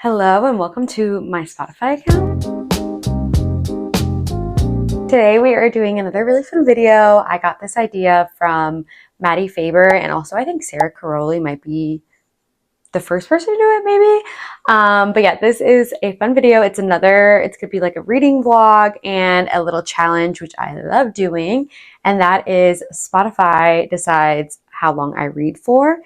Hello and welcome to my Spotify account. Today we are doing another really fun video. I got this idea from Maddie Faber, and also I think Sarah Caroli might be the first person to do it maybe. But yeah, this is a fun video. It's gonna be like a reading vlog and a little challenge, which I love doing. And that is Spotify decides how long I read for.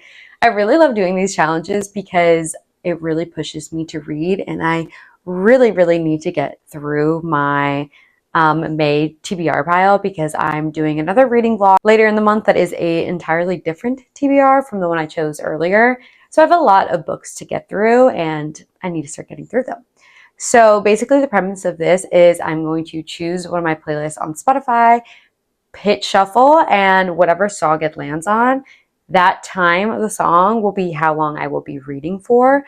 I really love doing these challenges because it really pushes me to read, and I really need to get through my May TBR pile because I'm doing another reading vlog later in the month that is a entirely different TBR from the one I chose earlier. So I have a lot of books to get through and I need to start getting through them. So basically the premise of this is I'm going to choose one of my playlists on Spotify, hit shuffle, and whatever song it lands on, that time of the song will be how long I will be reading for.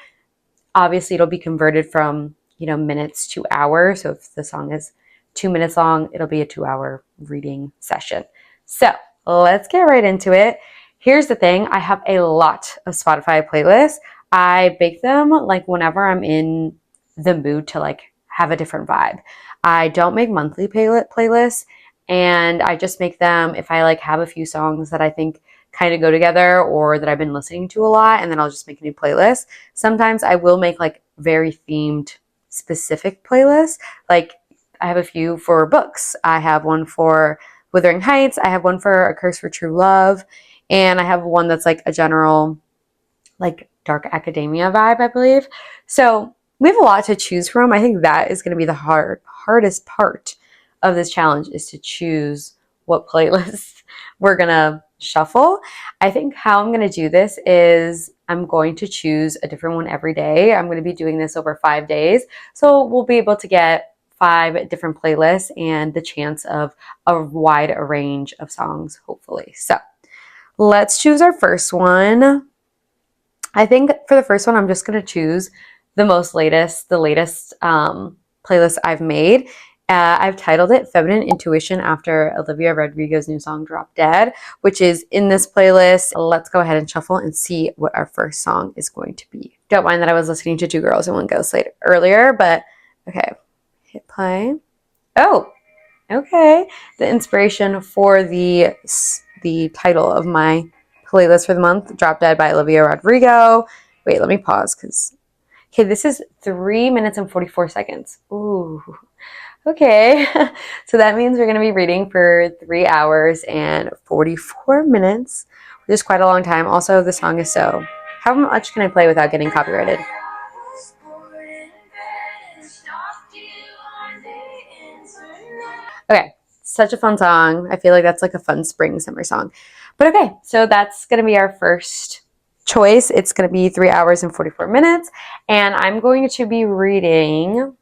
Obviously it'll be converted from, minutes to hours. So if the song is 2 minutes long, it'll be a 2-hour reading session. So let's get right into it. Here's the thing. I have a lot of Spotify playlists. I bake them like whenever I'm in the mood to like have a different vibe. I don't make monthly playlists, and I just make them if I like have a few songs that I think kind of go together or that I've been listening to a lot, and then I'll just make a new playlist. Sometimes I will make like very themed specific playlists. Like I have a few for books. I have one for Wuthering Heights. I have one for A Curse for True Love. And I have one that's like a general like dark academia vibe, I believe. So we have a lot to choose from. I think that is going to be the hardest part of this challenge, is to choose what playlists we're going to shuffle. I think how I'm going to do this is I'm going to choose a different one every day. I'm going to be doing this over 5 days. So we'll be able to get 5 different playlists and the chance of a wide range of songs, hopefully. So let's choose our first one. I think for the first one, I'm just going to choose the latest playlist I've made. I've titled it Feminine Intuition after Olivia Rodrigo's new song Drop Dead, which is in this playlist. Let's go ahead and shuffle and see what our first song is going to be. Don't mind that I was listening to Two Girls and One Ghost earlier, but okay, hit play. Oh, okay. The inspiration for the title of my playlist for the month, Drop Dead by Olivia Rodrigo. Wait, let me pause because, okay, this is 3 minutes and 44 seconds. Ooh, okay. So that means we're going to be reading for 3 hours and 44 minutes, which is quite a long time. Also, the song is so, how much can I play without getting copyrighted? Okay, such a fun song. I feel like that's like a fun spring summer song. But okay, so that's going to be our first choice. It's going to be 3 hours and 44 minutes. And I'm going to be reading,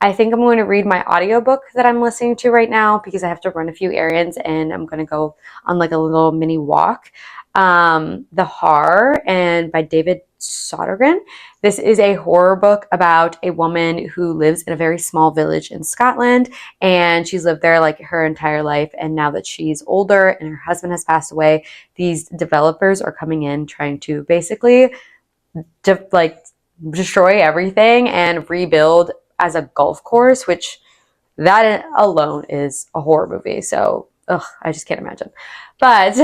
I think I'm going to read my audiobook that I'm listening to right now because I have to run a few errands and I'm going to go on like a little mini walk. The Horror and by David Sodergren. This is a horror book about a woman who lives in a very small village in Scotland, and she's lived there like her entire life. And now that she's older and her husband has passed away, these developers are coming in trying to basically destroy everything and rebuild as a golf course, which that alone is a horror movie. So I just can't imagine. But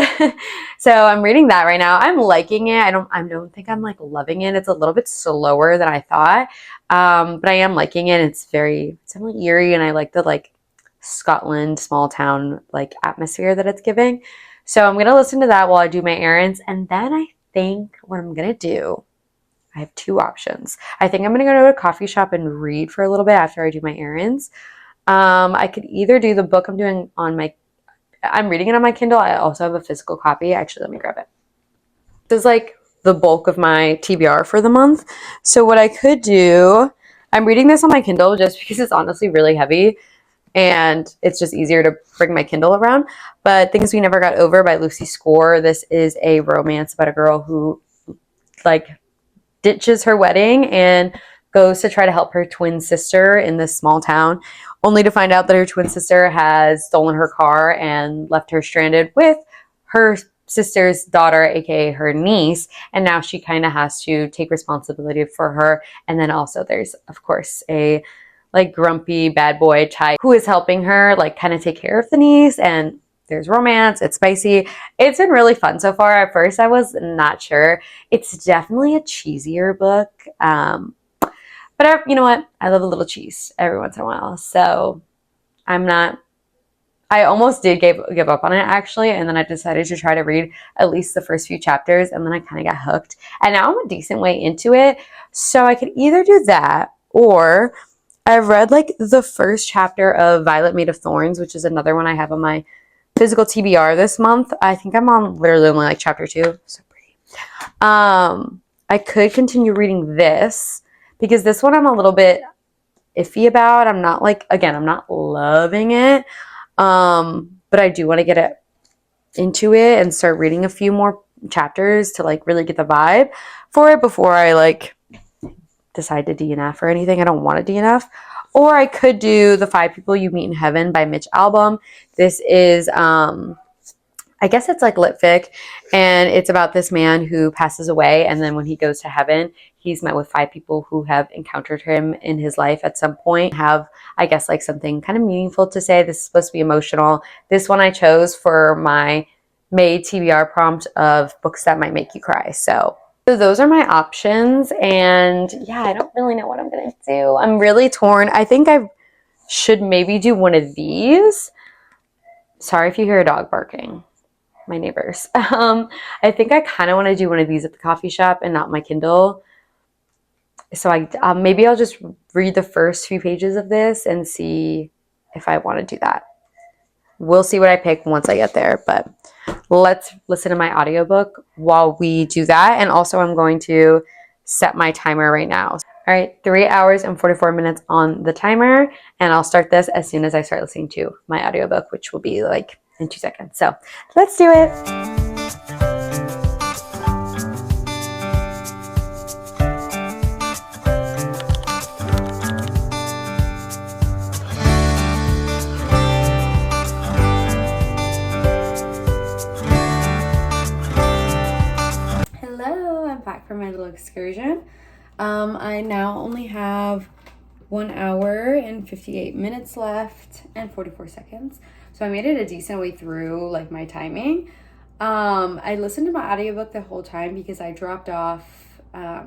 so I'm reading that right now. I'm liking it. I don't think I'm like loving it. It's a little bit slower than I thought. But I am liking it. It's definitely eerie, and I like the like Scotland small town like atmosphere that it's giving. So I'm gonna listen to that while I do my errands, and then I think what I'm gonna do, I have 2 options. I think I'm gonna go to a coffee shop and read for a little bit after I do my errands. I could either do the book I'm reading it on my Kindle. I also have a physical copy. Actually, let me grab it. This is like the bulk of my TBR for the month. So what I could do, I'm reading this on my Kindle just because it's honestly really heavy and it's just easier to bring my Kindle around. But Things We Never Got Over by Lucy Score. This is a romance about a girl who like ditches her wedding and goes to try to help her twin sister in this small town, only to find out that her twin sister has stolen her car and left her stranded with her sister's daughter, aka her niece, and now she kind of has to take responsibility for her. And then also there's, of course, a like grumpy bad boy type who is helping her like kind of take care of the niece, and there's romance. It's spicy. It's been really fun so far. At first I was not sure. It's definitely a cheesier book, but you know what, I love a little cheese every once in a while, so I almost did give up on it actually, and then I decided to try to read at least the first few chapters, and then I kind of got hooked, and now I'm a decent way into it. So I could either do that, or I've read like the first chapter of Violet Made of Thorns, which is another one I have on my physical TBR this month. I think I'm on literally only like chapter 2. So pretty. I could continue reading this because this one I'm a little bit iffy about. I'm not like, again, I'm not loving it. But I do want to get it into it and start reading a few more chapters to like really get the vibe for it before I like decide to DNF or anything. I don't want to DNF. Or I could do The 5 People You Meet in Heaven by Mitch Albom. This is, I guess it's like lit fic, and it's about this man who passes away, and then when he goes to heaven, he's met with 5 people who have encountered him in his life at some point, have, I guess, like something kind of meaningful to say. This is supposed to be emotional. This one I chose for my May TBR prompt of books that might make you cry. So those are my options, and yeah, I don't really know what I'm going to do. I'm really torn. I think I should maybe do one of these. Sorry if you hear a dog barking. My neighbors. I think I kind of want to do one of these at the coffee shop and not my Kindle. So maybe I'll just read the first few pages of this and see if I want to do that. We'll see what I pick once I get there, but let's listen to my audiobook while we do that. And also I'm going to set my timer right now. All right, 3 hours and 44 minutes on the timer, and I'll start this as soon as I start listening to my audiobook, which will be like in 2 seconds. So let's do it. Hello, I'm back from my little excursion. I now only have 1 hour and 58 minutes left and 44 seconds. So I made it a decent way through like my timing. I listened to my audiobook the whole time because I dropped off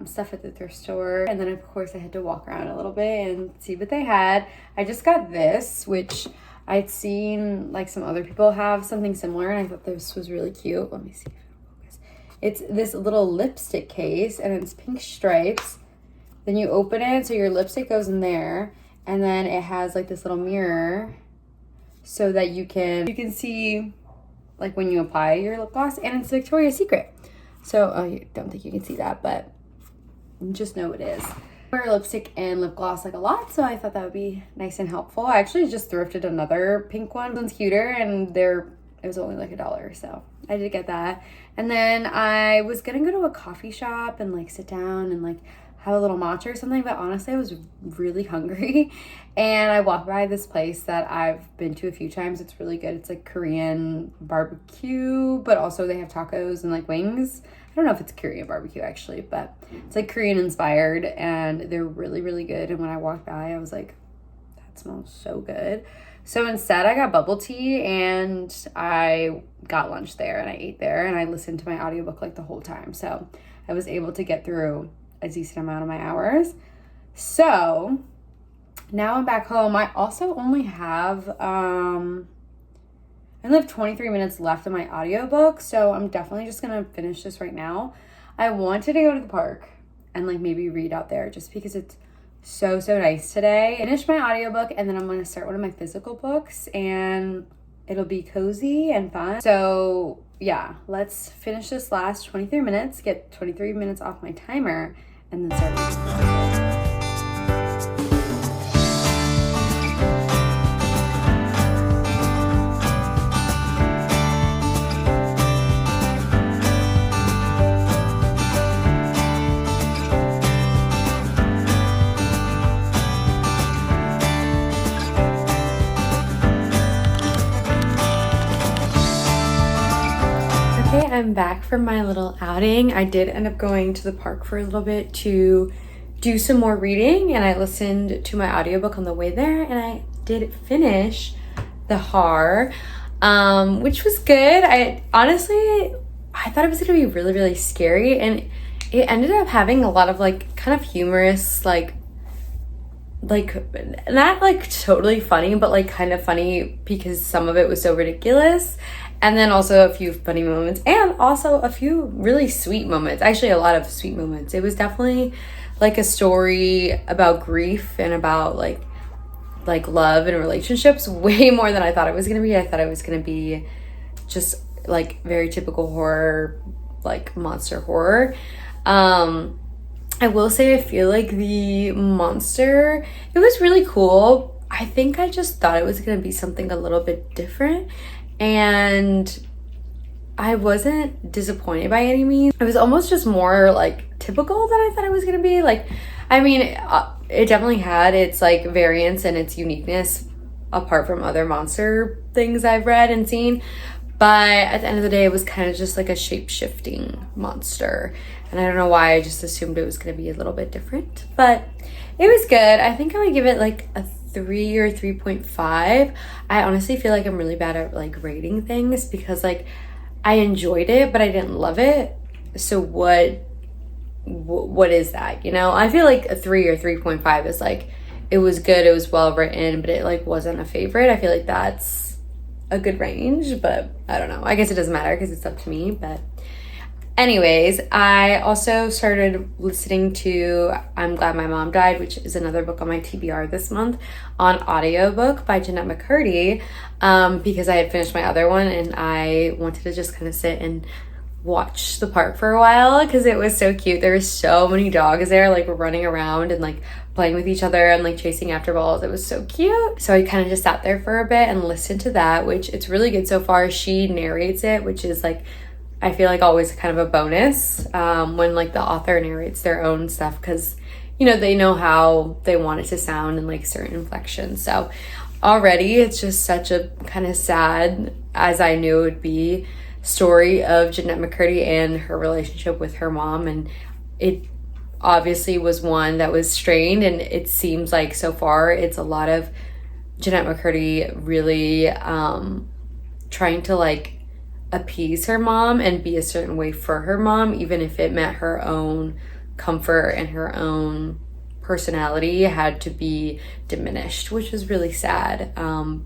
stuff at the thrift store, and then of course I had to walk around a little bit and see what they had. I just got this, which I'd seen like some other people have something similar, and I thought this was really cute. Let me see if it'll focus. It's this little lipstick case, and it's pink stripes. Then you open it, so your lipstick goes in there, and then it has like this little mirror so that you can see like when you apply your lip gloss, and it's Victoria's Secret. So I don't think you can see that, but just know it is. I wear lipstick and lip gloss like a lot, so I thought that would be nice and helpful. I actually just thrifted another pink one. This one's cuter, and it was only like $1, so I did get that. And then I was gonna go to a coffee shop and like sit down and like have a little matcha or something, but honestly I was really hungry, and I walked by this place that I've been to a few times. It's really good. It's like Korean barbecue, but also they have tacos and like wings. I don't know if it's Korean barbecue actually, but it's like Korean inspired, and they're really, really good. And when I walked by, I was like, that smells so good. So instead I got bubble tea, and I got lunch there, and I ate there, and I listened to my audiobook like the whole time. So I was able to get through a decent amount of my hours. So now I'm back home. I also only have I only have 23 minutes left in my audiobook, so I'm definitely just gonna finish this right now. I wanted to go to the park and like maybe read out there just because it's so nice today. Finish my audiobook, and then I'm gonna start one of my physical books, and it'll be cozy and fun. So yeah, let's finish this last 23 minutes, get 23 minutes off my timer, and then start reading. I'm I'm back from my little outing. I did end up going to the park for a little bit to do some more reading, and I listened to my audiobook on the way there, and I did finish The Haar, which was good. I thought it was gonna be really, really scary, and it ended up having a lot of like kind of humorous, like not like totally funny, but like kind of funny because some of it was so ridiculous. And then also a few funny moments and also a few really sweet moments. Actually, a lot of sweet moments. It was definitely like a story about grief and about like love and relationships way more than I thought it was going to be. I thought it was going to be just like very typical horror, like monster horror. I will say I feel like the monster, it was really cool. I think I just thought it was going to be something a little bit different, and I wasn't disappointed by any means. It was almost just more like typical than I thought it was going to be. Like, I mean, it definitely had its like variance and its uniqueness apart from other monster things I've read and seen. But at the end of the day, it was kind of just like a shape-shifting monster. And I don't know why, I just assumed it was going to be a little bit different. But it was good. I think I would give it like a 3 or 3.5. I honestly feel like I'm really bad at like rating things because like I enjoyed it, but I didn't love it. So what is that? You know, I feel like a 3 or 3.5 is like, it was good, it was well written, but it like wasn't a favorite. I feel like that's a good range, but I don't know. I guess it doesn't matter because it's up to me. But anyways, I also started listening to I'm Glad My Mom Died, which is another book on my TBR this month, on audiobook by Jeanette McCurdy, because I had finished my other one and I wanted to just kind of sit and watch the park for a while because it was so cute. There were so many dogs there, like running around and like playing with each other and like chasing after balls. It was so cute. So I kind of just sat there for a bit and listened to that, which it's really good so far. She narrates it, which is like, I feel like always kind of a bonus when like the author narrates their own stuff, because you know, they know how they want it to sound and like certain inflections. So already it's just such a kind of sad, as I knew it would be, story of Jeanette McCurdy and her relationship with her mom. And it obviously was one that was strained, and it seems like so far it's a lot of Jeanette McCurdy really trying to like appease her mom and be a certain way for her mom, even if it meant her own comfort and her own personality had to be diminished, which was really sad,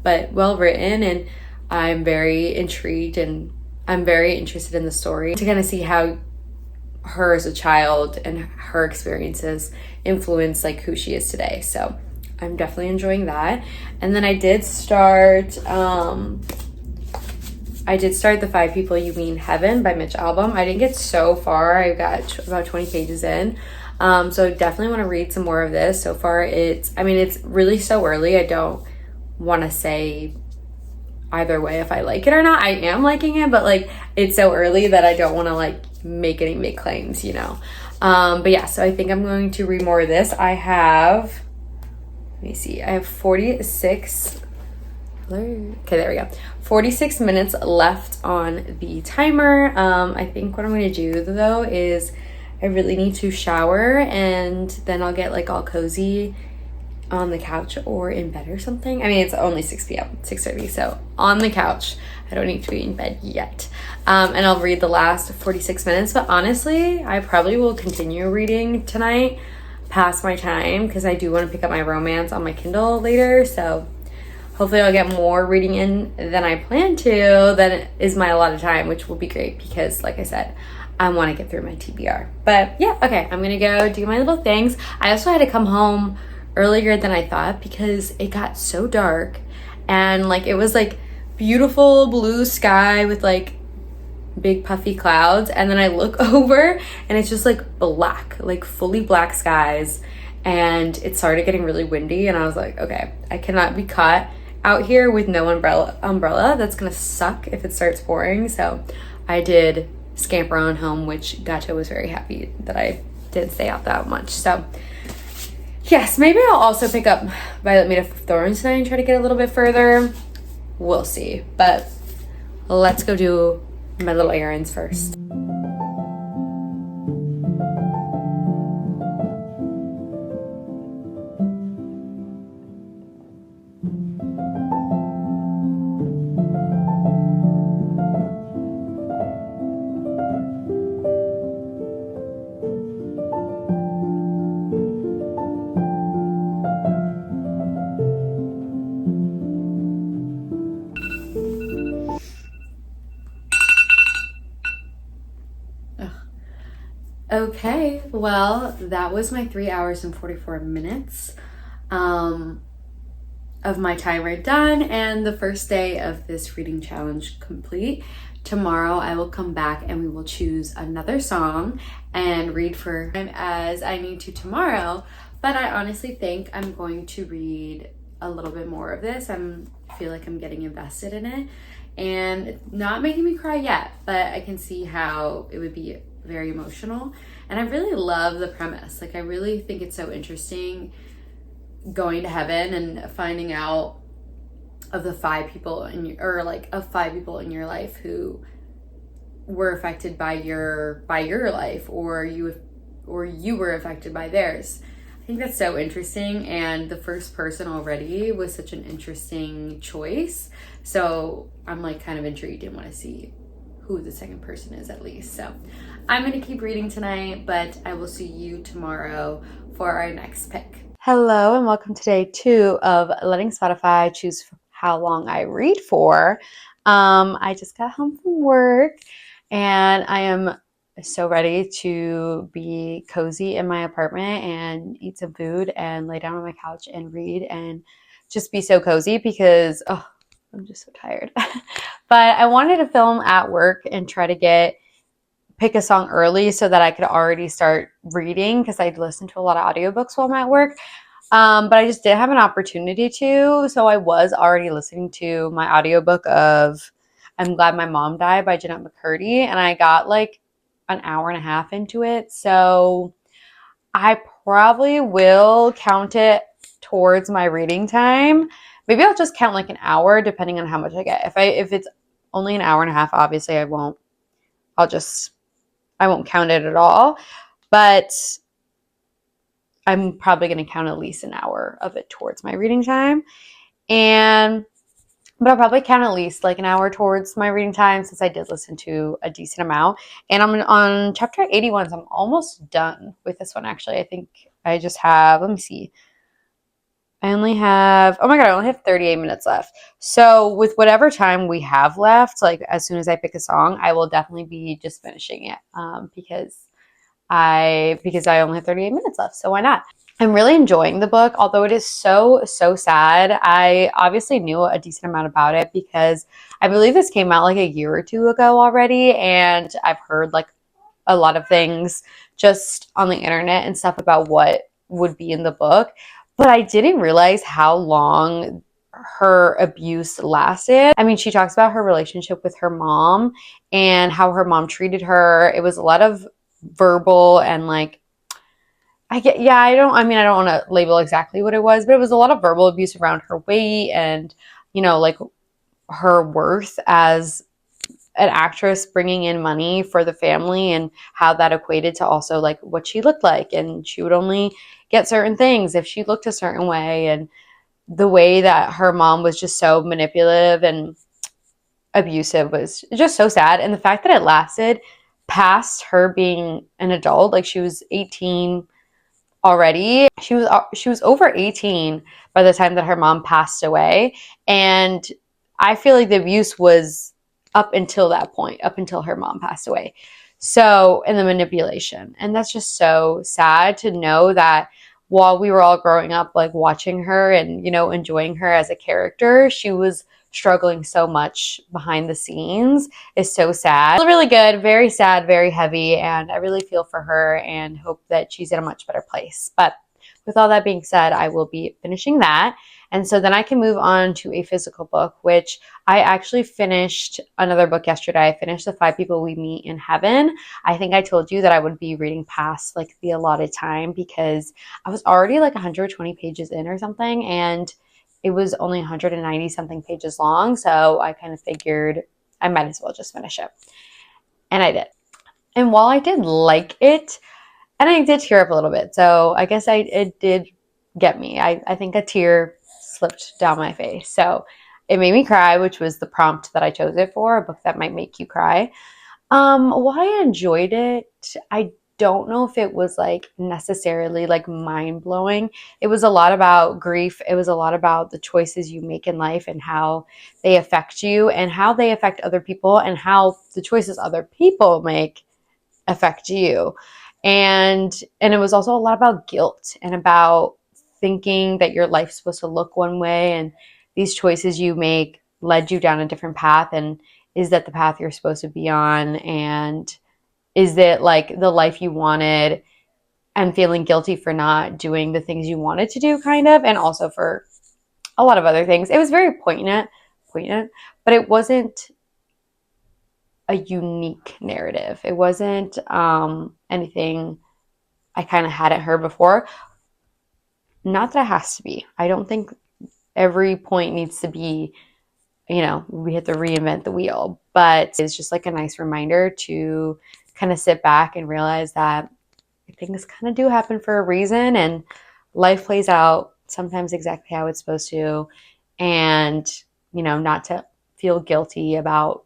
but well written. And I'm very intrigued and I'm very interested in the story to kind of see how her as a child and her experiences influence like who she is today. So I'm definitely enjoying that. And then I did start The 5 People You Mean Heaven by Mitch Albom. I didn't get so far. I got about 20 pages in. So I definitely want to read some more of this. So far it's really so early. I don't want to say either way if I like it or not. I am liking it, but like it's so early that I don't want to like make any big claims, you know. But yeah, so I think I'm going to read more of this. I have 46. Okay, there we go. 46 minutes left on the timer. I think what I'm going to do though is I really need to shower, and then I'll get like all cozy on the couch or in bed or something. I mean, it's only 6 p.m., 6:30, so on the couch. I don't need to be in bed yet. And I'll read the last 46 minutes, but honestly, I probably will continue reading tonight past my time because I do want to pick up my romance on my Kindle later, so hopefully I'll get more reading in than I plan to. That is my allotted time, which will be great because, like I said, I want to get through my TBR. But yeah, okay, I'm gonna go do my little things. I also had to come home earlier than I thought because it got so dark, and like it was like beautiful blue sky with like big puffy clouds, and then I look over and it's just like black, like fully black skies, and it started getting really windy, and I was like, okay, I cannot be caught out here with no umbrella. That's gonna suck if it starts pouring. So I did scamper on home, which Gato was very happy that I didn't stay out that much. So yes, maybe I'll also pick up Violet Made of Thorns tonight and try to get a little bit further. We'll see. But let's go do my little errands first. Okay, well, that was my 3 hours and 44 minutes of my timer done and the first day of this reading challenge complete. Tomorrow I will come back and we will choose another song and read for as I need to tomorrow. But I honestly think I'm going to read a little bit more of this. I feel like I'm getting invested in it and it's not making me cry yet, but I can see how it would be very emotional. And I really love the premise. Like, I really think it's so interesting going to heaven and finding out of the 5 people in your, or like of 5 people in your life who were affected by your life, or you were affected by theirs. I think that's so interesting, and the first person already was such an interesting choice. So I'm like kind of intrigued and want to see who the second person is at least. So I'm going to keep reading tonight, but I will see you tomorrow for our next pick. Hello and welcome to day 2 of letting Spotify choose how long I read for. I just got home from work and I am so ready to be cozy in my apartment and eat some food and lay down on my couch and read and just be so cozy because I'm just so tired. But I wanted to film at work and try to pick a song early so that I could already start reading because I'd listen to a lot of audiobooks while I'm at work. But I just didn't have an opportunity to. So I was already listening to my audiobook of I'm Glad My Mom Died by Jeanette McCurdy. And I got like an hour and a half into it. So I probably will count it towards my reading time. Maybe I'll just count like an hour depending on how much I get. If it's only an hour and a half, obviously I won't count it at all. But I'm probably going to count at least an hour of it towards my reading time. But I'll probably count at least like an hour towards my reading time since I did listen to a decent amount. And I'm on chapter 81, so I'm almost done with this one actually. I think I just have, let me see. I only have 38 minutes left. So with whatever time we have left, like as soon as I pick a song, I will definitely be just finishing it because I only have 38 minutes left. So why not? I'm really enjoying the book, although it is so sad. I obviously knew a decent amount about it because I believe this came out like a year or 2 ago already. And I've heard like a lot of things just on the internet and stuff about what would be in the book. But I didn't realize how long her abuse lasted. I mean, she talks about her relationship with her mom and how her mom treated her. It was a lot of verbal and like, I don't want to label exactly what it was, but it was a lot of verbal abuse around her weight and, like her worth as an actress bringing in money for the family and how that equated to also like what she looked like. And she would only get certain things if she looked a certain way. And the way that her mom was just so manipulative and abusive was just so sad. And the fact that it lasted past her being an adult, like she was 18 already. She was over 18 by the time that her mom passed away. And I feel like the abuse was up until that point, up until her mom passed away. So, and the manipulation. And that's just so sad to know that while we were all growing up, like watching her and, enjoying her as a character, she was struggling so much behind the scenes is so sad. It's really good, very sad, very heavy, and I really feel for her and hope that she's in a much better place. But with all that being said, I will be finishing that. And so then I can move on to a physical book, which I actually finished another book yesterday. I finished The 5 People We Meet in Heaven. I think I told you that I would be reading past like the allotted time because I was already like 120 pages in or something, and it was only 190 something pages long. So I kind of figured I might as well just finish it. And I did. And while I did like it, and I did tear up a little bit, so I guess it did get me. I think a tear slipped down my face. So it made me cry, which was the prompt that I chose it for, a book that might make you cry. While I enjoyed it, I don't know if it was like necessarily like mind blowing. It was a lot about grief. It was a lot about the choices you make in life and how they affect you and how they affect other people and how the choices other people make affect you. And it was also a lot about guilt and about thinking that your life's supposed to look one way and these choices you make led you down a different path, and is that the path you're supposed to be on, and is it like the life you wanted, and feeling guilty for not doing the things you wanted to do, kind of, and also for a lot of other things. It was very poignant, but it wasn't a unique narrative. It wasn't anything I kind of hadn't heard before. Not that it has to be. I don't think every point needs to be, we have to reinvent the wheel, but it's just like a nice reminder to kind of sit back and realize that things kind of do happen for a reason, and life plays out sometimes exactly how it's supposed to, and not to feel guilty about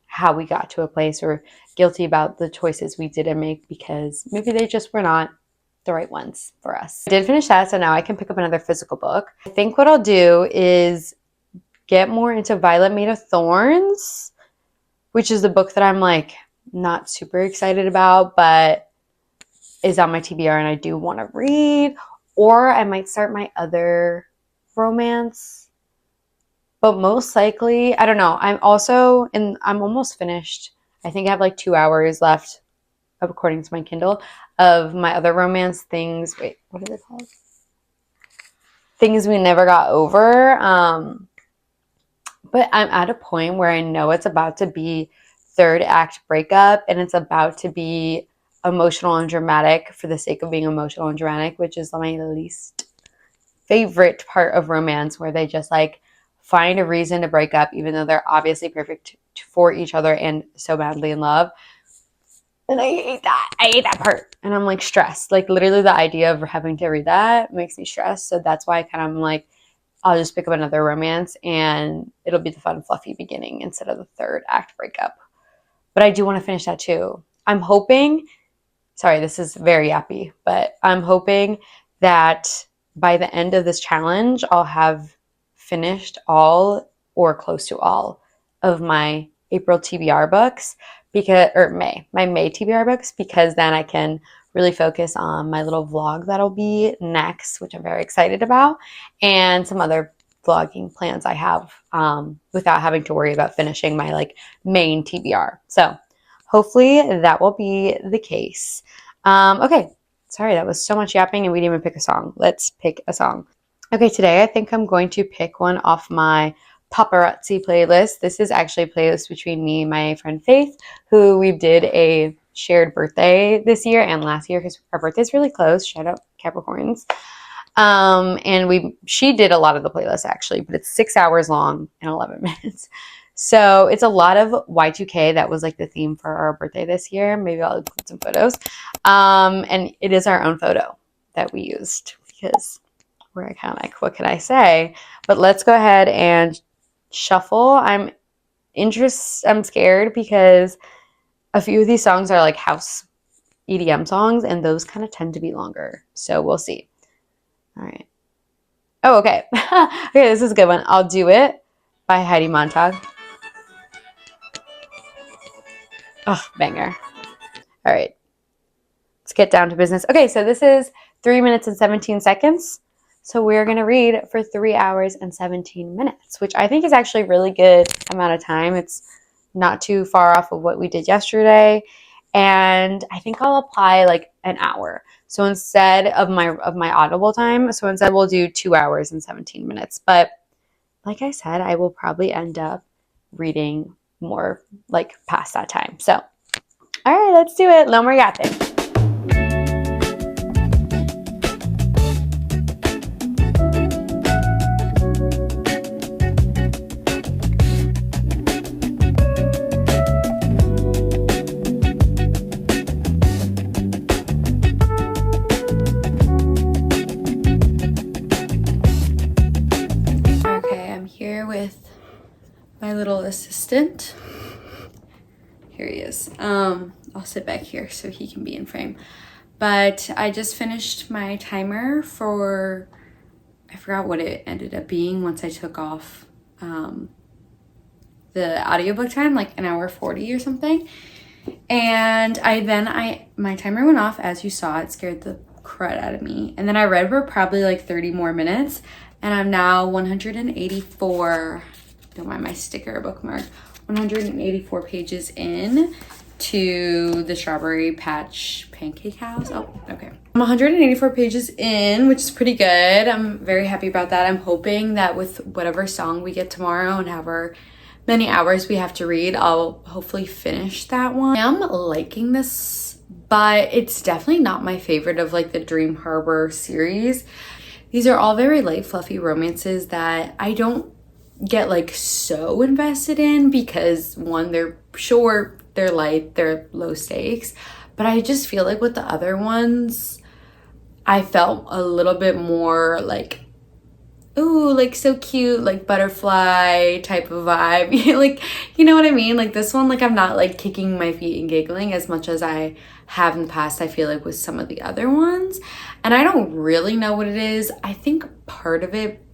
how we got to a place, or guilty about the choices we didn't make because maybe they just were not the right ones for us. I did finish that, so now I can pick up another physical book. I think what I'll do is get more into Violet Made of Thorns, which is the book that I'm like not super excited about, but is on my TBR and I do want to read. Or I might start my other romance. But most likely, I don't know. I'm almost finished. I think I have like 2 hours left, according to my Kindle, of my other romance things. Wait, what are they called? Things We Never Got Over. But I'm at a point where I know it's about to be third act breakup, and it's about to be emotional and dramatic for the sake of being emotional and dramatic, which is my least favorite part of romance, where they just like find a reason to break up even though they're obviously perfect for each other and so badly in love. And I hate that. I hate that part. And I'm like stressed. Like literally the idea of having to read that makes me stressed. So that's why I kind of am like, I'll just pick up another romance and it'll be the fun, fluffy beginning instead of the third act breakup. But I do want to finish that too. I'm hoping, sorry, this is very yappy, but I'm hoping that by the end of this challenge, I'll have finished all or close to all of my April TBR books, my May TBR books, because then I can really focus on my little vlog that'll be next, which I'm very excited about, and some other vlogging plans I have without having to worry about finishing my like main TBR. So hopefully that will be the case. Okay, sorry, that was so much yapping and we didn't even pick a song. Let's pick a song. Okay, today I think I'm going to pick one off my paparazzi playlist. This is actually a playlist between me and my friend Faith, who we did a shared birthday this year and last year because our birthday's really close. Shout out Capricorns. And she did a lot of the playlist actually, but it's 6 hours long and 11 minutes. So it's a lot of Y2K. That was like the theme for our birthday this year. Maybe I'll include some photos. And it is our own photo that we used because we're iconic. What can I say? But let's go ahead and shuffle. I'm scared because a few of these songs are like house EDM songs, and those kind of tend to be longer. So we'll see. All right. Oh, okay. Okay, this is a good one. I'll Do It by Heidi Montag. Oh, banger. All right. Let's get down to business. Okay, so this is 3 minutes and 17 seconds. So we're going to read for 3 hours and 17 minutes, which I think is actually a really good amount of time. It's not too far off of what we did yesterday. And I think I'll apply like an hour. So instead of my Audible time, so instead we'll do 2 hours and 17 minutes. But like I said, I will probably end up reading more like past that time. So, all right, let's do it. No more yapping. little assistant. Here he is. I'll sit back here so he can be in frame. But I just finished my timer for, I forgot what it ended up being once I took off the audiobook time, like an hour 40 or something. And my timer went off, as you saw. It scared the crud out of me. And then I read for probably like 30 more minutes, and I'm now 184, don't mind my sticker bookmark, 184 pages in to the Strawberry Patch Pancake House. Oh, okay. I'm 184 pages in, which is pretty good. I'm very happy about that. I'm hoping that with whatever song we get tomorrow and however many hours we have to read, I'll hopefully finish that one. I am liking this, but it's definitely not my favorite of like the Dream Harbor series. These are all very light, fluffy romances that I don't get like so invested in because one, they're short, they're light, they're low stakes. But I just feel like with the other ones, I felt a little bit more like, ooh, like so cute, like butterfly type of vibe. Like, you know what I mean? Like this one, like I'm not like kicking my feet and giggling as much as I have in the past, I feel like, with some of the other ones. And I don't really know what it is. I think part of it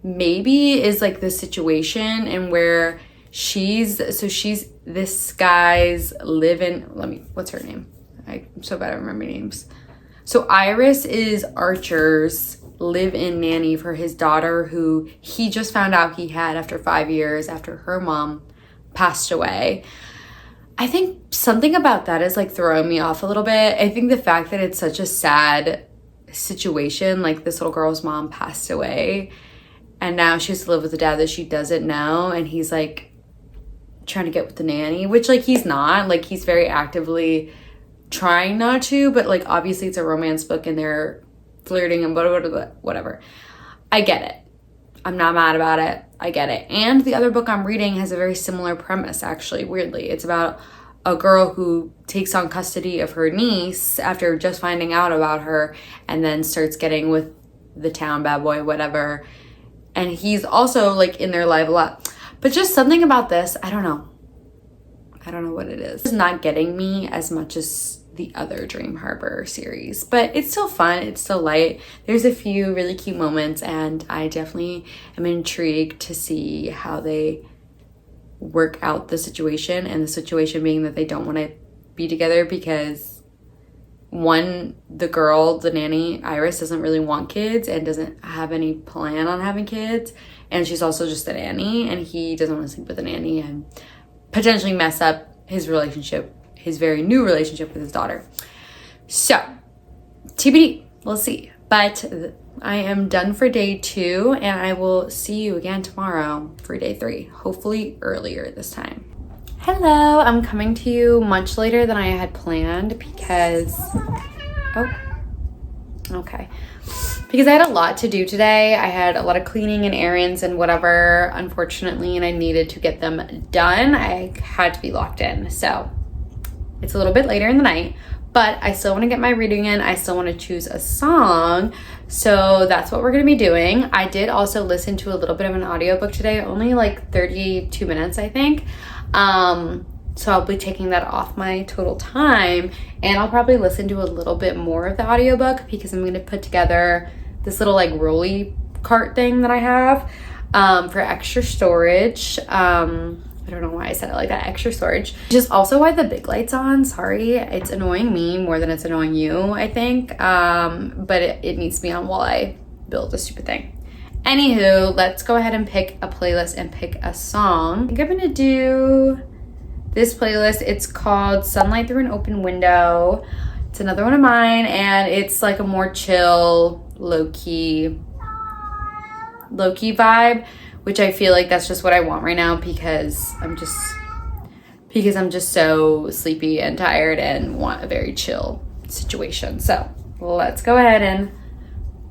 maybe is like the situation and where she's this guy's what's her name? I'm so bad at remembering names. So Iris is Archer's live-in nanny for his daughter, who he just found out he had after 5 years after her mom passed away. I think something about that is like throwing me off a little bit. I think the fact that it's such a sad situation, like this little girl's mom passed away and now she has to live with a dad that she doesn't know, and he's like trying to get with the nanny, which like he's not, like he's very actively trying not to, but like obviously it's a romance book and they're flirting and whatever. I get it. I'm not mad about it. I get it. And the other book I'm reading has a very similar premise, actually, weirdly. It's about a girl who takes on custody of her niece after just finding out about her and then starts getting with the town bad boy, whatever. And he's also like in their life a lot. But just something about this, I don't know. I don't know what it is. It's not getting me as much as the other Dream Harbor series, but it's still fun. It's still light. There's a few really cute moments, and I definitely am intrigued to see how they work out the situation, and the situation being that they don't want to be together because one, the girl, the nanny, Iris, doesn't really want kids and doesn't have any plan on having kids, and she's also just a nanny, and he doesn't want to sleep with a nanny and potentially mess up his relationship, his very new relationship with his daughter. So, TBD, we'll see. But I am done for day 2, and I will see you again tomorrow for day 3, hopefully earlier this time. Hello, I'm coming to you much later than I had planned because, because I had a lot to do today. I had a lot of cleaning and errands and whatever, unfortunately, and I needed to get them done. I had to be locked in, so it's a little bit later in the night, but I still want to get my reading in. I still want to choose a song, so that's what we're going to be doing. I did also listen to a little bit of an audiobook today, only like 32 minutes, I think. So I'll be taking that off my total time, and I'll probably listen to a little bit more of the audiobook because I'm going to put together this little like rolly cart thing that I have for extra storage. I don't know why I said it like that, extra storage. Just also why the big light's on, sorry. It's annoying me more than it's annoying you, I think. But it needs to be on while I build this stupid thing. Anywho, let's go ahead and pick a playlist and pick a song. I think I'm gonna do this playlist. It's called Sunlight Through an Open Window. It's another one of mine, and it's like a more chill, low-key vibe, which I feel like that's just what I want right now because I'm just so sleepy and tired and want a very chill situation. So let's go ahead and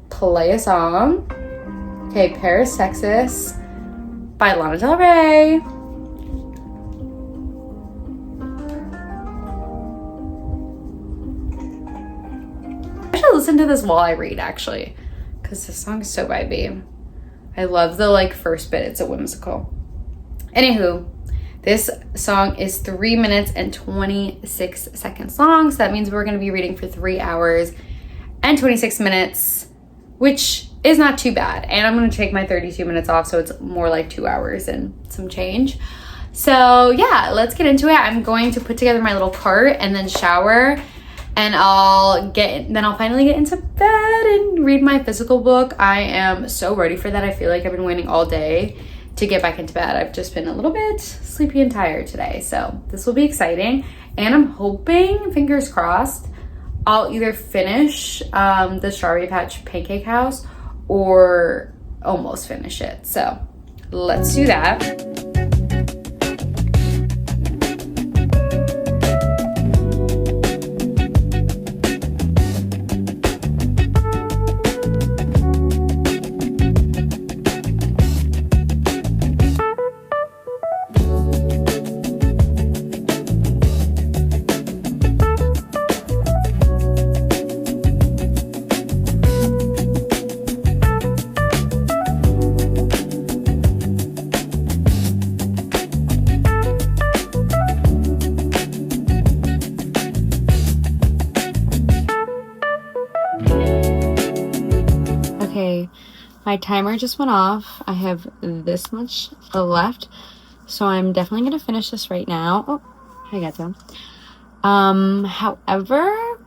play a song. Okay, Paris, Texas by Lana Del Rey. I should listen to this while I read, actually, because this song is so vibey. I love the like first bit. It's a whimsical. Anywho, this song is 3 minutes and 26 seconds long. So that means we're going to be reading for 3 hours and 26 minutes, which is not too bad. And I'm going to take my 32 minutes off, so it's more like 2 hours and some change. So yeah, let's get into it. I'm going to put together my little cart and then shower, and I'll finally get into bed and read my physical book. I am so ready for that. I feel like I've been waiting all day to get back into bed. I've just been a little bit sleepy and tired today. So this will be exciting. And I'm hoping, fingers crossed, I'll either finish the Strawberry Patch Pancake House or almost finish it. So let's do that. Okay, my timer just went off. I have this much left, so I'm definitely gonna finish this right now. Oh, I got some. However,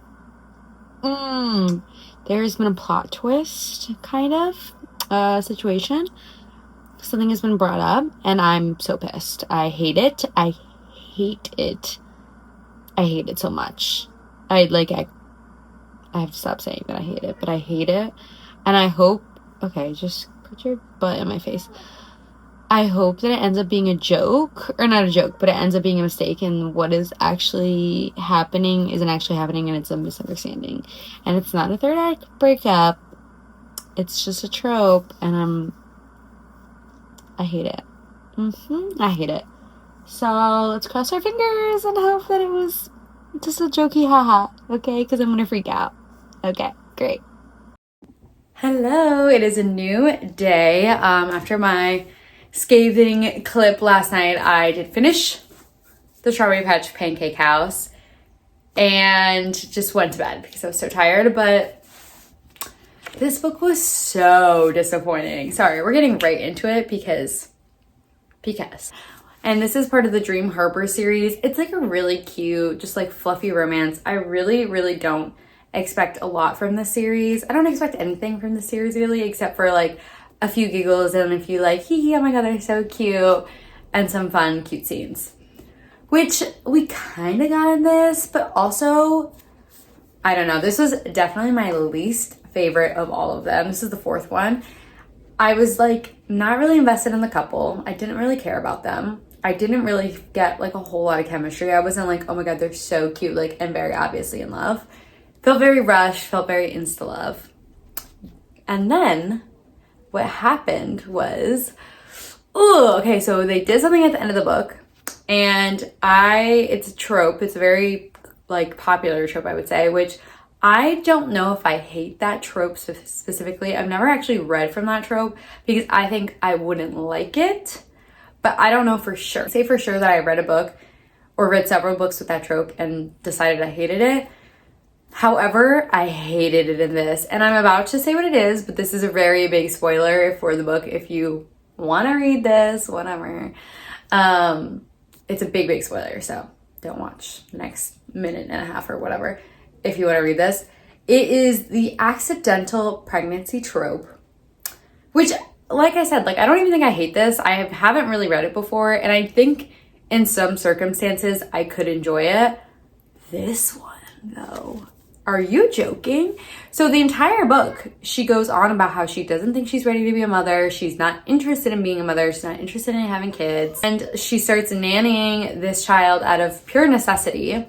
there's been a plot twist kind of situation. Something has been brought up, and I'm so pissed. I hate it. I hate it. I hate it so much. I have to stop saying that I hate it, but I hate it. And I hope, okay, just put your butt in my face. I hope that it ends up being a joke, or not a joke, but it ends up being a mistake, and what is actually happening isn't actually happening, and it's a misunderstanding. And it's not a third act breakup. It's just a trope, and I hate it. I hate it. So let's cross our fingers and hope that it was just a jokey haha, okay? Because I'm going to freak out. Okay, great. Hello, it is a new day. After my scathing clip last night, I did finish the Strawberry Patch Pancake House and just went to bed because I was so tired, but this book was so disappointing. Sorry, we're getting right into it because. And this is part of the Dream Harbor series. It's like a really cute, just like fluffy romance. I really, really don't expect a lot from the series. I don't expect anything from the series really, except for like a few giggles and a few like, hee, oh my god, they're so cute, and some fun, cute scenes. Which we kind of got in this, but also, I don't know, this was definitely my least favorite of all of them. This is the fourth one. I was like not really invested in the couple. I didn't really care about them. I didn't really get like a whole lot of chemistry. I wasn't like, oh my god, they're so cute, like, and very obviously in love. Felt very rushed, felt very insta-love. And then what happened was, okay, so they did something at the end of the book, and it's a trope. It's a very like popular trope, I would say, which I don't know if I hate that trope specifically. I've never actually read from that trope because I think I wouldn't like it, but I don't know for sure. Say for sure that I read a book or read several books with that trope and decided I hated it. However, I hated it in this, and I'm about to say what it is, but this is a very big spoiler for the book. If you want to read this, whatever, it's a big spoiler, so don't watch the next minute and a half or whatever if you want to read this. It is the accidental pregnancy trope, which, like I said, like, I don't even think I hate this. I haven't really read it before, and I think in some circumstances I could enjoy it. This one, though, are you joking? So the entire book, she goes on about how she doesn't think she's ready to be a mother. She's not interested in being a mother. She's not interested in having kids. And she starts nannying this child out of pure necessity,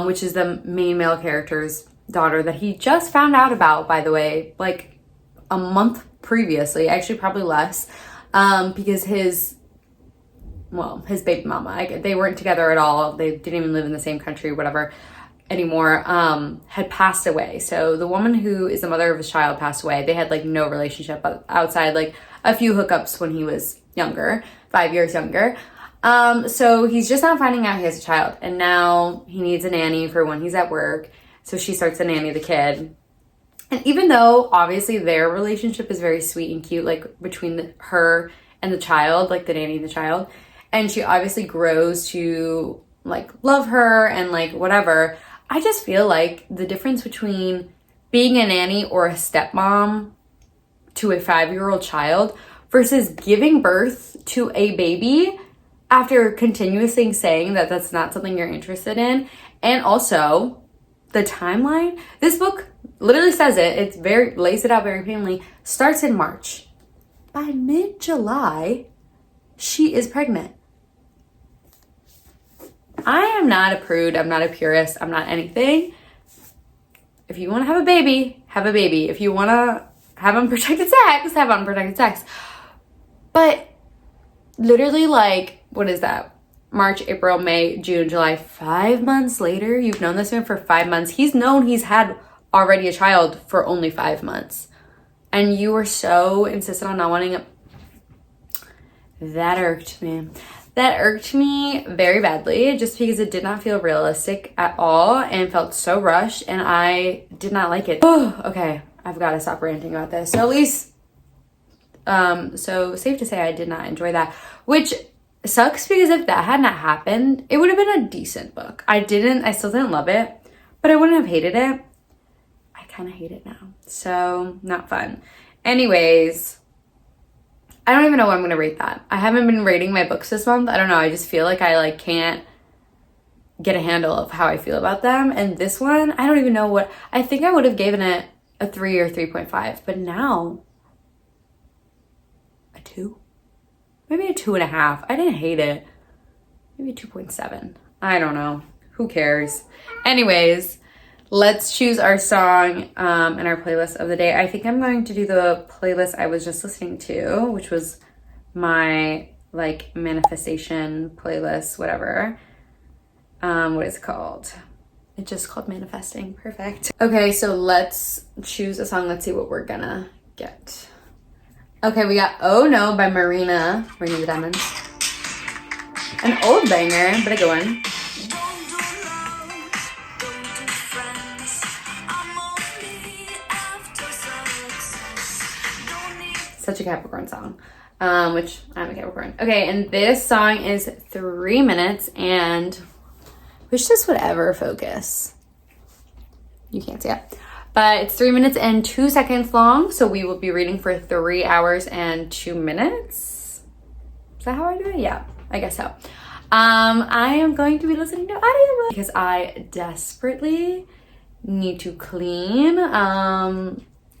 which is the main male character's daughter that he just found out about, by the way, like a month previously, actually probably less, because his baby mama, they weren't together at all. They didn't even live in the same country, whatever, anymore, had passed away. So the woman who is the mother of his child passed away. They had like no relationship outside like a few hookups when he was younger, 5 years younger. So he's just not finding out he has a child, and now he needs a nanny for when he's at work. So she starts to nanny the kid. And even though obviously their relationship is very sweet and cute, like between her and the child, like the nanny and the child, and she obviously grows to like love her and like whatever, I just feel like the difference between being a nanny or a stepmom to a 5-year-old child versus giving birth to a baby after continuously saying that that's not something you're interested in, and also the timeline. This book literally says it lays it out very plainly, starts in March. By mid-July, she is pregnant. I am not a prude, I'm not a purist, I'm not anything. If you want to have a baby, have a baby. If you want to have unprotected sex, have unprotected sex. But literally, like, what is that? March, April, May, June, July, 5 months later, you've known this man for 5 months. He's known he's had already a child for only 5 months. And you were so insistent on not wanting it. That irked me. That irked me very badly just because it did not feel realistic at all and felt so rushed, and I did not like it. Oh, okay. I've got to stop ranting about this. So at least, so safe to say I did not enjoy that, which sucks because if that had not happened, it would have been a decent book. I still didn't love it, but I wouldn't have hated it. I kind of hate it now. So not fun. Anyways, I don't even know what I'm going to rate that. I haven't been rating my books this month. I don't know. I just feel like I like can't get a handle of how I feel about them. And this one, I don't even know what, I think I would have given it a 3 or 3.5, but now a 2, maybe a 2.5. I didn't hate it. Maybe 2.7. I don't know. Who cares? Anyways, let's choose our song in our playlist of the day. I think I'm going to do the playlist I was just listening to, which was my like manifestation playlist, whatever. What is it called? It's just called Manifesting. Perfect. Okay, so let's choose a song. Let's see what we're gonna get. Okay, we got Oh No by Marina the Diamonds. An old banger, but a good one. Such a Capricorn song, which I'm a Capricorn. Okay, and this song is 3 minutes, and which just whatever focus. You can't see it. But it's 3 minutes and 2 seconds long, so we will be reading for 3 hours and 2 minutes. Is that how I do it? Yeah, I guess so. I am going to be listening to audio because I desperately need to clean.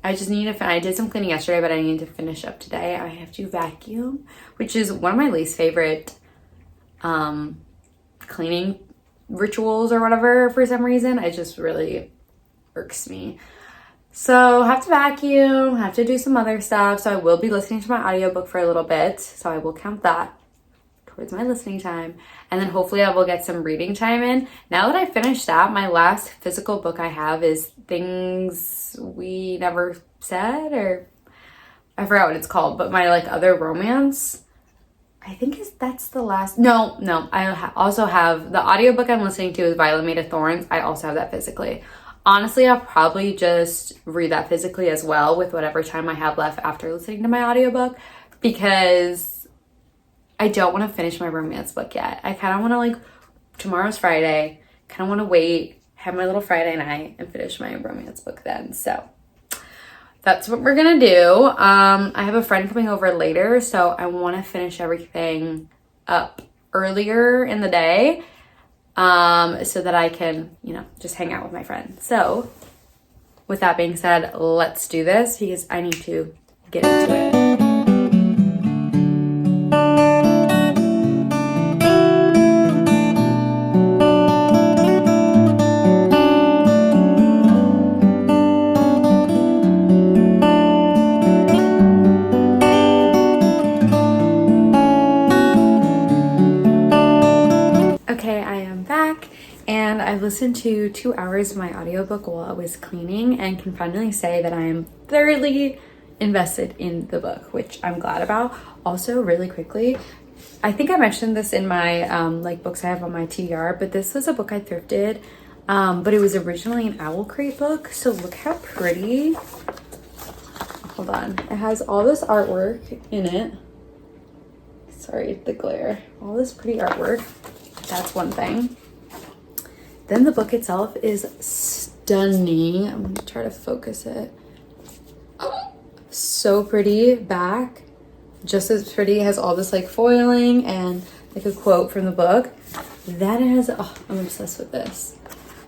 I just need to, I did some cleaning yesterday, but I need to finish up today. I have to vacuum, which is one of my least favorite cleaning rituals or whatever for some reason. It just really irks me. So I have to vacuum, have to do some other stuff. So I will be listening to my audiobook for a little bit. So I will count that towards my listening time. And then hopefully I will get some reading time in. Now that I finished that, my last physical book I have is Things We Never Said, or I forgot what it's called, but my like other romance, I think that's the last. No, I also have the audiobook I'm listening to is Violet Made of Thorns. I also have that physically. Honestly, I'll probably just read that physically as well with whatever time I have left after listening to my audiobook, because I don't want to finish my romance book yet. I kind of want to, like, tomorrow's Friday, kind of want to wait, have my little Friday night, and finish my romance book then. So that's what we're gonna do. I have a friend coming over later, so I want to finish everything up earlier in the day, so that I can, you know, just hang out with my friend. So with that being said, let's do this because I need to get into it. Okay, I am back, and I listened to 2 hours of my audiobook while I was cleaning, and can finally say that I am thoroughly invested in the book, which I'm glad about. Also, really quickly, I think I mentioned this in my like books I have on my TBR, but this was a book I thrifted, but it was originally an Owl Crate book. So look how pretty. Hold on. It has all this artwork in it. Sorry, the glare. All this pretty artwork. That's one thing. Then the book itself is stunning. I'm gonna try to focus it. So pretty. Back, just as pretty. It has all this like foiling and like a quote from the book. Then it has, oh, I'm obsessed with this.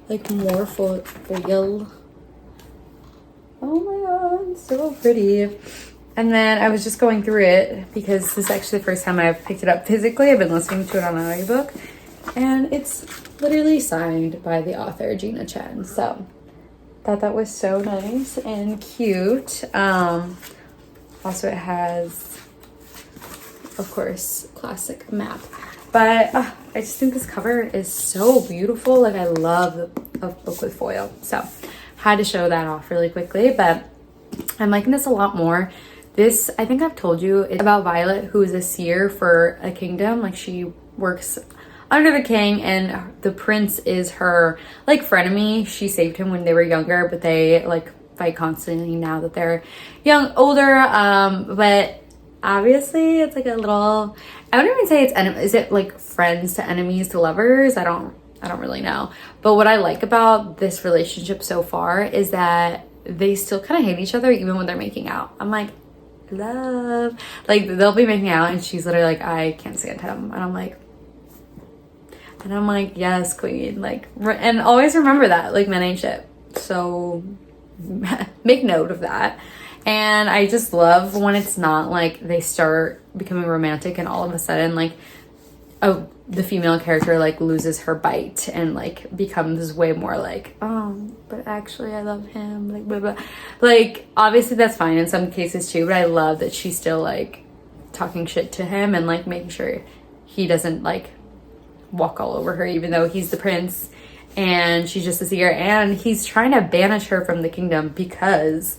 Like more foil. Oh my god, so pretty. And then I was just going through it because this is actually the first time I've picked it up physically. I've been listening to it on an audiobook, and it's literally signed by the author Gina Chen. So thought that was so nice and cute. Also it has, of course, classic map. But I just think this cover is so beautiful. Like I love a book with foil. So had to show that off really quickly, but I'm liking this a lot more. This, I think I've told you, it's about Violet, who is a seer for a kingdom. Like she works under the king, and the prince is her like frenemy. She saved him when they were younger, but they like fight constantly now that they're older. But obviously it's like a little, I wouldn't even say it's is it like friends to enemies to lovers? I don't really know. But what I like about this relationship so far is that they still kind of hate each other even when they're making out. I'm like, love. Like they'll be making out and she's literally like, I can't stand him. And I'm like, yes, queen. Like, and always remember that, like, men ain't shit. So make note of that. And I just love when it's not like they start becoming romantic and all of a sudden like the female character like loses her bite and like becomes way more like, oh, but actually I love him, like blah blah. Like obviously that's fine in some cases too, but I love that she's still like talking shit to him and like making sure he doesn't like walk all over her, even though he's the prince and she's just a seer, and he's trying to banish her from the kingdom because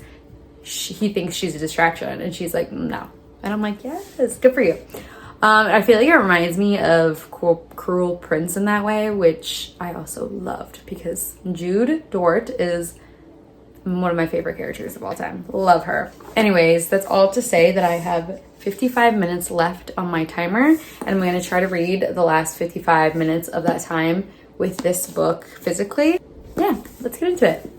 he thinks she's a distraction, and she's like, no. And I'm like, yes, good for you. I feel like it reminds me of Cruel Prince in that way, which I also loved because Jude Dort is one of my favorite characters of all time. Love her. Anyways, that's all to say that I have 55 minutes left on my timer, and I'm going to try to read the last 55 minutes of that time with this book physically. Yeah, let's get into it.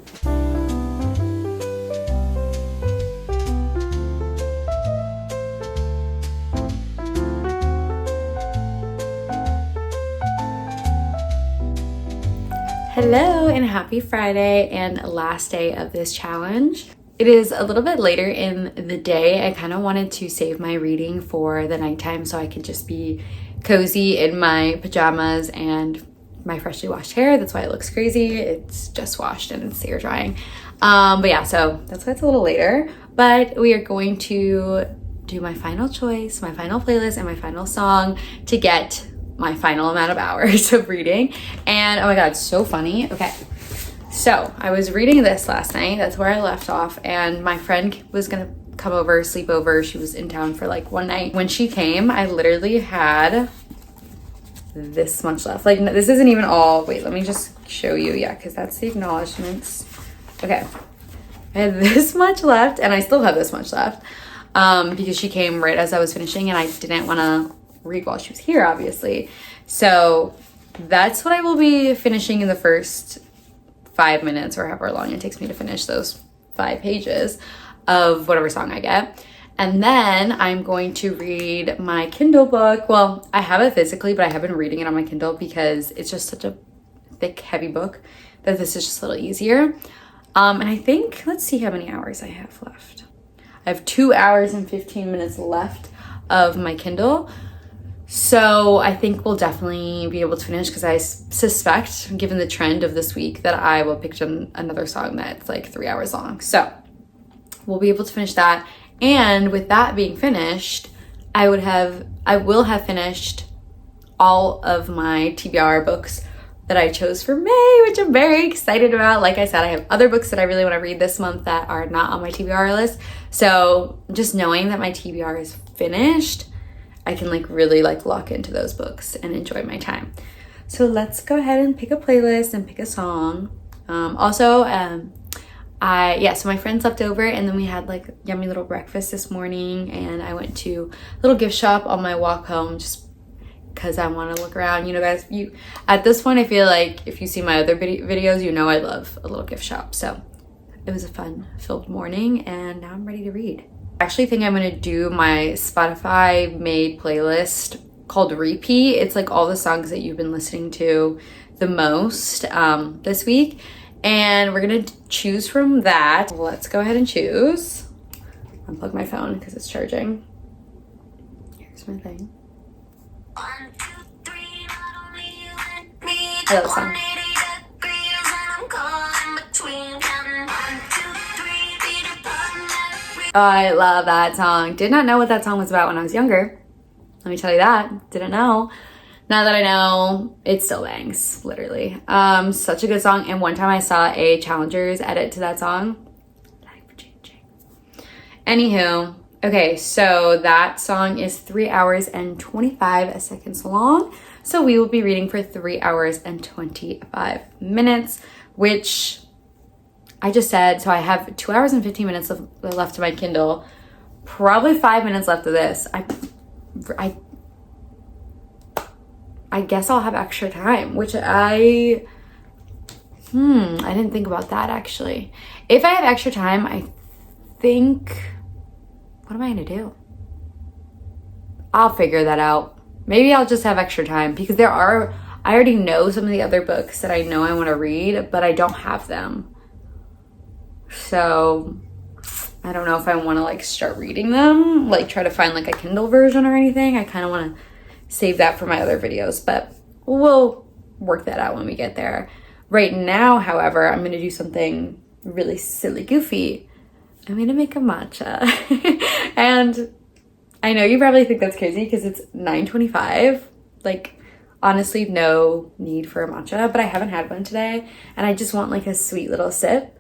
Hello and happy Friday and last day of this challenge. It is a little bit later in the day. I kind of wanted to save my reading for the nighttime so I could just be cozy in my pajamas and my freshly washed hair. That's why it looks crazy. It's just washed and it's air drying. But yeah, so that's why it's a little later. But we are going to do my final choice, my final playlist, and my final song to get my final amount of hours of reading. And oh my god, so funny. Okay, so I was reading this last night. That's where I left off, and my friend was gonna come over, sleep over. She was in town for like one night. When she came, I literally had this much left. Like this isn't even all, wait, let me just show you. Yeah, because that's the acknowledgements. Okay, I had this much left, and I still have this much left because she came right as I was finishing, and I didn't want to read while she was here, obviously. So that's what I will be finishing in the first 5 minutes, or however long it takes me to finish those 5 pages of whatever song I get. And then I'm going to read my Kindle book. Well, I have it physically, but I have been reading it on my Kindle because it's just such a thick, heavy book that this is just a little easier. And I think, let's see how many hours I have left. I have 2 hours and 15 minutes left of my Kindle. So I think we'll definitely be able to finish, because I suspect, given the trend of this week, that I will pick another song that's like 3 hours long. So we'll be able to finish that. And with that being finished, I will have finished all of my TBR books that I chose for May, which I'm very excited about. Like I said, I have other books that I really want to read this month that are not on my TBR list. So just knowing that my TBR is finished, I can like really like lock into those books and enjoy my time. So let's go ahead and pick a playlist and pick a song. So my friend slept over and then we had like yummy little breakfast this morning, and I went to a little gift shop on my walk home just because I want to look around. You know, guys, at this point I feel like if you see my other videos, you know I love a little gift shop. So it was a fun filled morning, and now I'm ready to read. I actually think I'm gonna do my Spotify made playlist called Repeat. It's like all the songs that you've been listening to the most this week, and we're gonna choose from that. Let's go ahead and choose. Unplug my phone because it's charging. Here's my thing. I love the song. I love that song. Did not know what that song was about when I was younger. Let me tell you that. Didn't know. Now that I know, it still bangs, literally. Such a good song. And one time I saw a Challengers edit to that song. Life changing. Anywho, okay, so that song is 3 hours and 25 seconds long. So we will be reading for 3 hours and 25 minutes, which I just said. So I have 2 hours and 15 minutes left to my Kindle. Probably 5 minutes left of this. I guess I'll have extra time, which I didn't think about that actually. If I have extra time, I think, what am I gonna do? I'll figure that out. Maybe I'll just have extra time because I already know some of the other books that I know I want to read, but I don't have them. So I don't know if I want to like start reading them, like try to find like a Kindle version or anything. I kind of want to save that for my other videos, but we'll work that out when we get there. Right now, however, I'm going to do something really silly, goofy. I'm going to make a matcha. And I know you probably think that's crazy because it's 9:25. Like, honestly, no need for a matcha, but I haven't had one today, and I just want like a sweet little sip.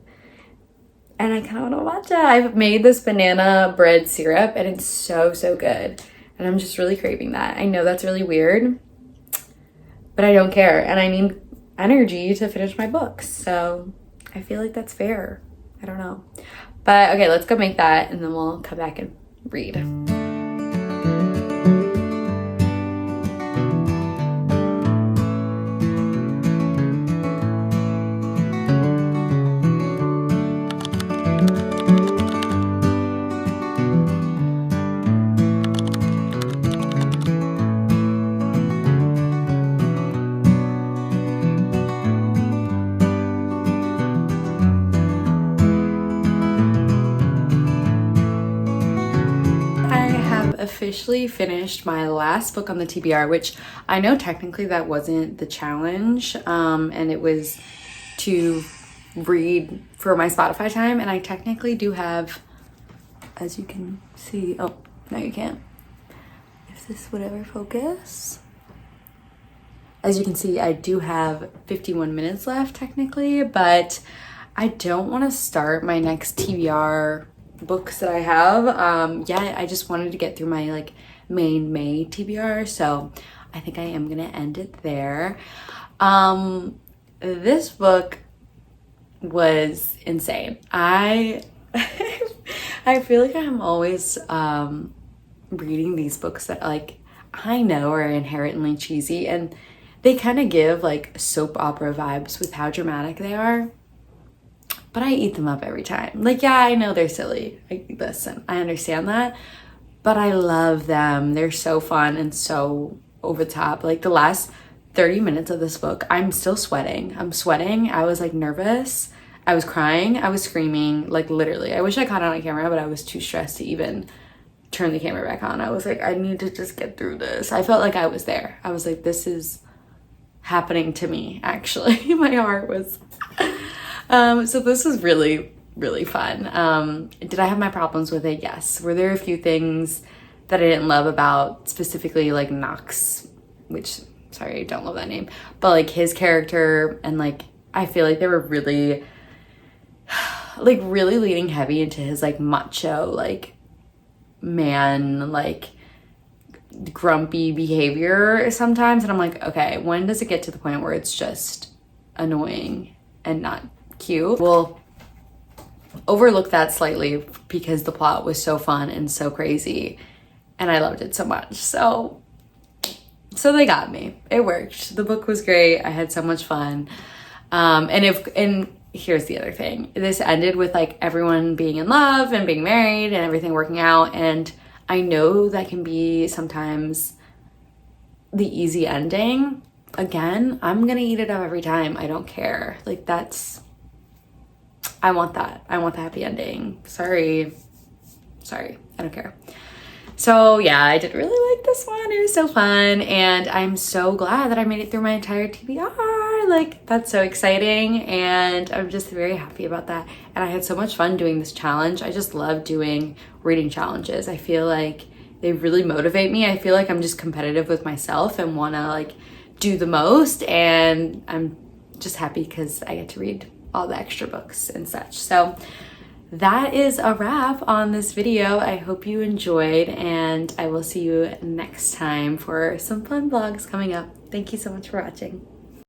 And I kind of want a matcha. I've made this banana bread syrup, and it's so, so good. And I'm just really craving that. I know that's really weird, but I don't care. And I need energy to finish my books. So I feel like that's fair. I don't know. But okay, let's go make that, and then we'll come back and read. Officially finished my last book on the TBR, which I know technically that wasn't the challenge, and it was to read for my Spotify time, and I technically do have, as you can see, oh, no you can't, if this would ever focus, as you can see, I do have 51 minutes left technically, but I don't want to start my next TBR books that I have I just wanted to get through my like main May TBR, so I think I am gonna end it there. This book was insane. I feel like I'm always reading these books that like I know are inherently cheesy, and they kind of give like soap opera vibes with how dramatic they are. But I eat them up every time. Like, yeah, I know they're silly. Listen, I understand that. But I love them. They're so fun and so over the top. Like, the last 30 minutes of this book, I'm still sweating. I'm sweating. I was, like, nervous. I was crying. I was screaming. Like, literally. I wish I caught it on camera, but I was too stressed to even turn the camera back on. I was like, I need to just get through this. I felt like I was there. I was like, this is happening to me, actually. My heart was... So this was really, really fun. Did I have my problems with it? Yes. Were there a few things that I didn't love about specifically like Knox, which sorry, I don't love that name, but like his character, and like I feel like they were really like really leaning heavy into his like macho like man like grumpy behavior sometimes, and I'm like, okay, when does it get to the point where it's just annoying and not cute? We'll overlook that slightly because the plot was so fun and so crazy and I loved it so much. So they got me. It worked. The book was great. I had so much fun. And here's the other thing. This ended with like everyone being in love and being married and everything working out. And I know that can be sometimes the easy ending. Again, I'm gonna eat it up every time. I don't care. Like I want that. I want the happy ending. Sorry. I don't care. So yeah, I did really like this one. It was so fun. And I'm so glad that I made it through my entire TBR. Like, that's so exciting. And I'm just very happy about that. And I had so much fun doing this challenge. I just love doing reading challenges. I feel like they really motivate me. I feel like I'm just competitive with myself and want to like do the most. And I'm just happy because I get to read all the extra books and such. So that is a wrap on this video. I hope you enjoyed, and I will see you next time for some fun vlogs coming up. Thank you so much for watching.